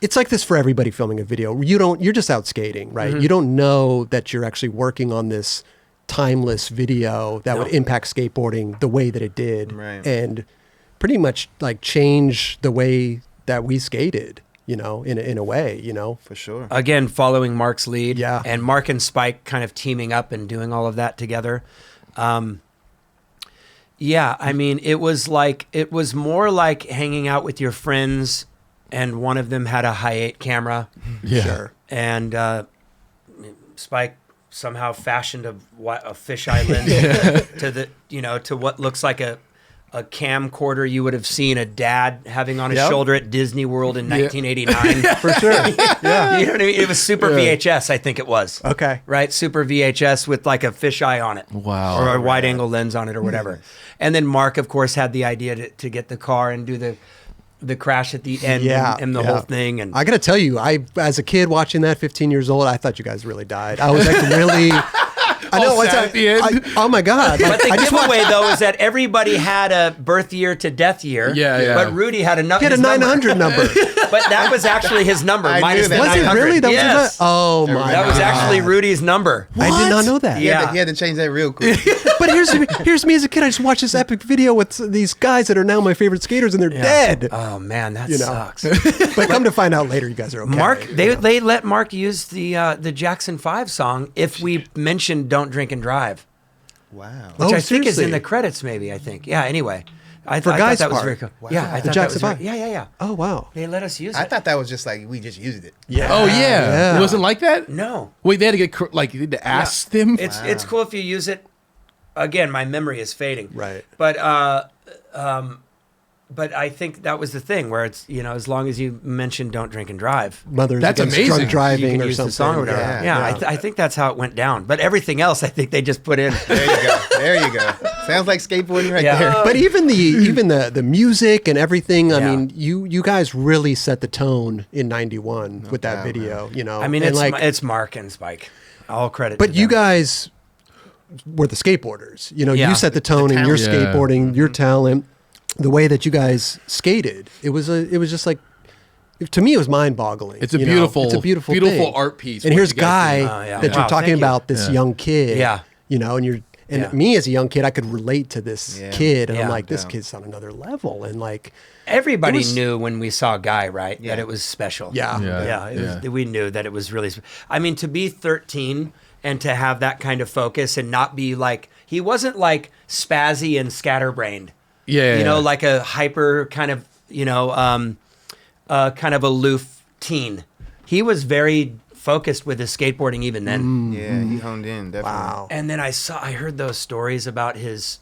it's like this for everybody filming a video. You're just out skating, right? You don't know that you're actually working on this timeless video that would impact skateboarding the way that it did, and pretty much like change the way that we skated, you know, in a way, you know. For sure. Again, following Mark's lead. Yeah. And Mark and Spike kind of teaming up and doing all of that together. Yeah, I mean, it was more like hanging out with your friends, and one of them had a Hi8 camera. Yeah. Sure. And Spike somehow fashioned a fisheye lens to what looks like a camcorder you would have seen a dad having on his shoulder at Disney World in 1989. For sure. Yeah. You know what I mean? It was Super VHS, I think it was. Okay. Right? Super VHS with like a fisheye on it. Wow. Or a wide angle lens on it or whatever. And then Mark, of course, had the idea to get the car and do the crash at the end and the whole thing. And I got to tell you, as a kid watching that, 15 years old, I thought you guys really died. I was like really... I know. What's at the end. Oh my God! But the giveaway though is that everybody had a birth year to death year. Yeah. But Rudy had a 900 number. But that was actually his number. Minus the Was 900. it really? Yes. Oh my! That was actually Rudy's number. What? I did not know that. Yeah. He had to change that real quick. But here's me as a kid. I just watched this epic video with these guys that are now my favorite skaters, and they're dead. Oh man, that sucks. But come to find out later, you guys are okay. Mark, they let Mark use the Jackson 5 song if we mentioned "Don't Drink and Drive." Wow. Which I think is in the credits, maybe, I think. Yeah, anyway. I thought that was very cool. Wow. Yeah, I thought Jackson that was 5. Yeah. Oh, wow. They let us use it. I thought that was just like, we just used it. Yeah. Oh yeah. It wasn't like that. No. Wait, they had to get you had to ask them. It's cool if you use it. Again, my memory is fading. Right. But I think that was the thing where it's, as long as you mention "Don't Drink and Drive," Mothers That's against amazing. drunk driving you can or use something. the song or whatever. Yeah. I think that's how it went down. But everything else, I think they just put in. There you go. Sounds like skateboarding right Yeah. there. But even the music and everything, I Yeah. mean, you guys really set the tone in '91 with that doubt, video. You know, I mean, And it's Mark and Spike. All credit. But to you them. guys were the skateboarders. You know, Yeah. you set the tone in your talent. Yeah. skateboarding, your talent, the way that you guys skated. It was just like, to me, it was mind-boggling. It's a you know? beautiful, it's a beautiful beautiful thing. art piece. And what here's you guys Guy did. yeah. that Wow, you're talking thank you. about, this young kid. Yeah. You know, and me as a young kid, I could relate to this kid, and I'm Yeah. like, this kid's on another level, and like. Everybody knew when we saw Guy, right, that it was special. Yeah. We knew that it was really. I mean, to be 13 and to have that kind of focus and not be like, he wasn't like spazzy and scatterbrained. Yeah. Like a hyper kind of, kind of aloof teen. He was very focused with his skateboarding even then. Yeah, he honed in, definitely. Wow. And then I heard those stories about his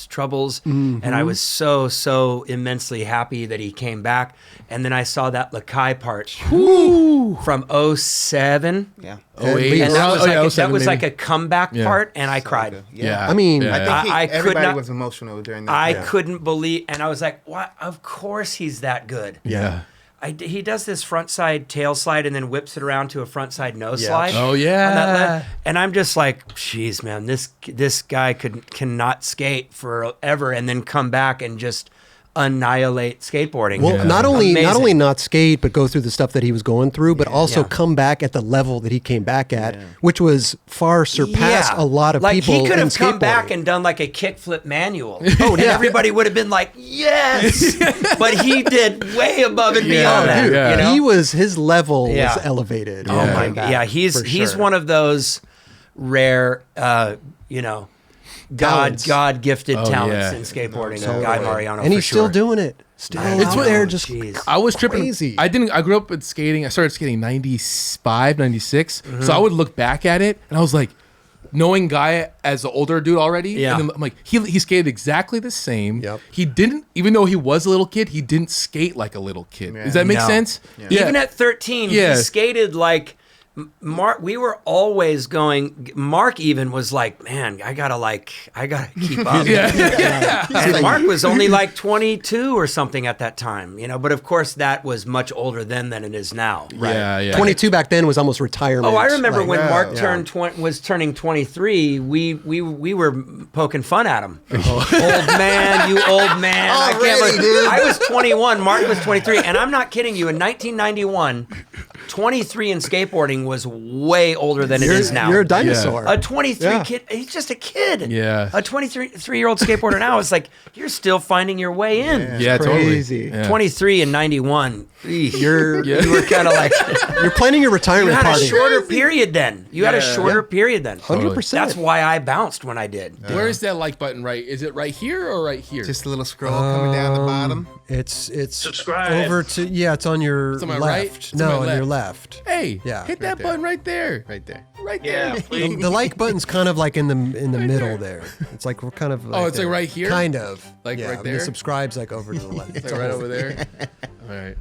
troubles, and I was so immensely happy that he came back. And then I saw that Lakai part from 07. Yeah. Oh, eight. And that was, like, that 07 was maybe. like a comeback part, and I cried. Yeah. I mean, I think I could everybody not- was emotional during that. I time. couldn't believe, and I was like, "What? Of course he's that good." Yeah. He does this front side tail slide and then whips it around to a front side nose slide. Oh, on that yeah. led. And I'm just like, "Jeez, man, this guy cannot skate forever and then come back and just annihilate skateboarding." Well, not only Amazing. not skate, but go through the stuff that he was going through, but also come back at the level that he came back at, which was far surpassed a lot of people. He could in have come back skateboarding. and done like a kickflip manual. And everybody would have been like, "Yes!" But he did way above and beyond that. dude, yeah. You know? his level Yeah. was elevated. Oh my God! Yeah, he's one of those rare, Talents. God gifted talents yeah. in skateboarding. Totally. Guy Mariano, and for he's sure. still doing it. Still I out know, there, just jeez. I was tripping. Crazy. I grew up with skating. I started skating 95, 96. So I would look back at it and I was like, knowing Guy as an older dude already. Yeah. And then I'm like, he skated exactly the same. Yep. He didn't, even though he was a little kid, he didn't skate like a little kid. Yeah. Does that make No. sense? Even at 13, Yeah. he skated like Mark, we were always going. Mark even was like, man, I gotta keep up. And Mark was only like 22 or something at that time, you know. But of course, that was much older then than it is now. Right. 22 back then was almost retirement. Oh, I remember when Mark Yeah. was turning 23. We were poking fun at him. Old man, you old man. I can't Already, believe- dude. I was 21. Mark was 23, and I'm not kidding you. In 1991, 23 in skateboarding was way older than it is now. You're a dinosaur. A 23 Yeah. kid, he's just a kid. Yeah. A 23-year-old skateboarder now is like, you're still finding your way in. Yeah, crazy. totally. Yeah. 23 in 91. Eesh. You're You were kind of like, you're planning your you retirement had a party. shorter period then. You had a shorter period then. 100%. That's why I bounced when I did. Where is that like button? Right? Is it right here or right here? Just a little scroll coming down the bottom. It's Subscribe. over to it's on your It's on my left. right? It's on No, my on your left. hey, Yeah. hit Right that there. button right there. Right there. Right Yeah, there. please. The like button's kind of like in the middle there. It's like we're kind of like it's like right here? Kind of. Like right and there? The subscribe's like over to the left. It's like right over there. All right.